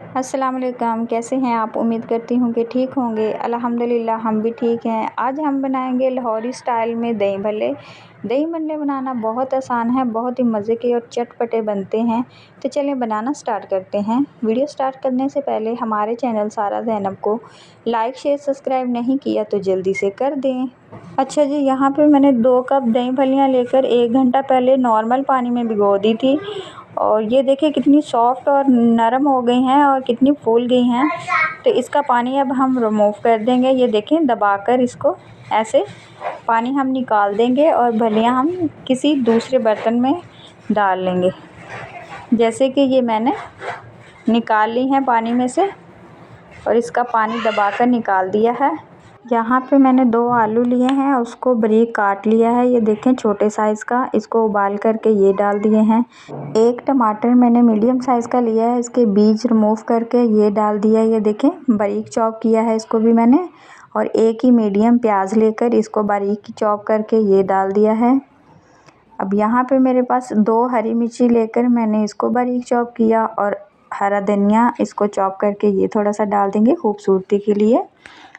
अस्सलाम वालेकुम, कैसे हैं आप? उम्मीद करती हूँ कि ठीक होंगे। अल्हम्दुलिल्लाह हम भी ठीक हैं। आज हम बनाएंगे लाहौरी स्टाइल में दही भल्ले। दही भल्ले बनाना बहुत आसान है, बहुत ही मज़े के और चटपटे बनते हैं। तो चलिए बनाना स्टार्ट करते हैं। वीडियो स्टार्ट करने से पहले हमारे चैनल सारा ज़ैनब को लाइक शेयर सब्सक्राइब नहीं किया तो जल्दी से कर दें। अच्छा जी, यहाँ पे मैंने 2 कप दही भल्लियाँ लेकर 1 घंटा पहले नॉर्मल पानी में भिगो दी थी। और ये देखिए कितनी सॉफ्ट और नरम हो गई हैं और कितनी फूल गई हैं। तो इसका पानी अब हम रिमूव कर देंगे। ये देखें, दबाकर इसको ऐसे पानी हम निकाल देंगे और भलियाँ हम किसी दूसरे बर्तन में डाल लेंगे। जैसे कि ये मैंने निकाल ली हैं पानी में से और इसका पानी दबाकर निकाल दिया है। यहाँ पे मैंने 2 आलू लिए हैं, उसको बारीक काट लिया है। ये देखें छोटे साइज़ का, इसको उबाल करके ये डाल दिए हैं। 1 टमाटर मैंने मीडियम साइज़ का लिया है, इसके बीज रिमूव करके ये डाल दिया है। ये देखें बारीक चॉप किया है इसको भी मैंने। और 1 ही मीडियम प्याज लेकर इसको बारीक चॉप करके ये डाल दिया है। अब यहाँ पे मेरे पास 2 हरी मिर्ची लेकर मैंने इसको बारीक चॉप किया और हरा धनिया इसको चॉप करके ये थोड़ा सा डाल देंगे खूबसूरती के लिए,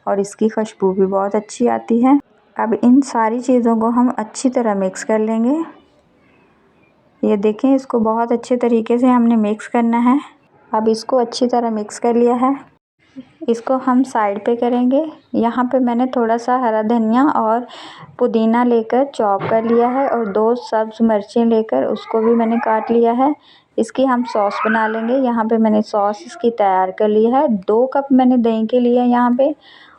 और इसकी खुशबू भी बहुत अच्छी आती है। अब इन सारी चीज़ों को हम अच्छी तरह मिक्स कर लेंगे। ये देखें, इसको बहुत अच्छे तरीके से हमने मिक्स करना है। अब इसको अच्छी तरह मिक्स कर लिया है, इसको हम साइड पे करेंगे। यहाँ पे मैंने थोड़ा सा हरा धनिया और पुदीना लेकर चॉप कर लिया है और 2 सब्ज़ मिर्चें लेकर उसको भी मैंने काट लिया है। इसकी हम सॉस बना लेंगे। यहाँ पे मैंने सॉस इसकी तैयार कर ली है। 2 कप मैंने दही के लिए यहाँ पे,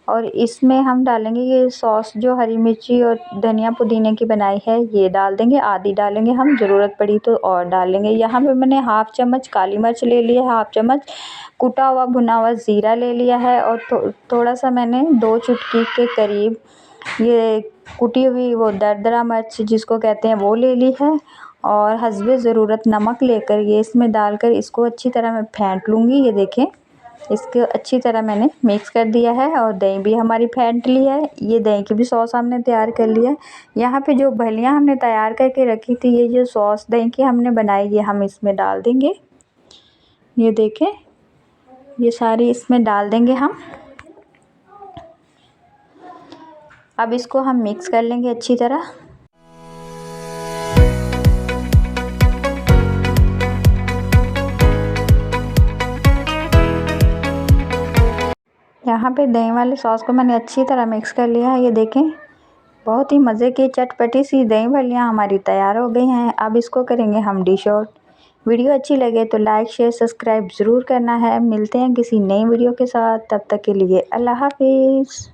और इसमें हम डालेंगे ये सॉस जो हरी मिर्ची और धनिया पुदीने की बनाई है, ये डाल देंगे। आधी डालेंगे हम, ज़रूरत पड़ी तो और डाल लेंगे। यहाँ पे मैंने हाफ़ चम्मच काली मिर्च ले लिया है, हाफ़ चम्मच कुटा हुआ भुना हुआ ज़ीरा ले लिया है, और थोड़ा सा मैंने 2 चुटकी के करीब ये कुटी हुई वो दरदरा मिर्च जिसको कहते हैं वो ले ली है। और हस्बे ज़रूरत नमक लेकर ये इसमें डालकर इसको अच्छी तरह मैं फेंट लूँगी। ये देखें, इसको अच्छी तरह मैंने मिक्स कर दिया है और दही भी हमारी फेंट ली है। ये दही की भी सॉस हमने तैयार कर लिया है। यहाँ पे जो भलियाँ हमने तैयार करके रखी थी, ये जो सॉस दही की हमने बनाई, ये हम इसमें डाल देंगे। ये देखें, ये सारी इसमें डाल देंगे हम। अब इसको हम मिक्स कर लेंगे अच्छी तरह। यहाँ पे दही वाले सॉस को मैंने अच्छी तरह मिक्स कर लिया है। ये देखें, बहुत ही मज़े की चटपटी सी दही भल्लियाँ हमारी तैयार हो गई हैं। अब इसको करेंगे हम डिश आउट। वीडियो अच्छी लगे तो लाइक शेयर सब्सक्राइब ज़रूर करना है। मिलते हैं किसी नई वीडियो के साथ, तब तक के लिए अल्लाह हाफिज़।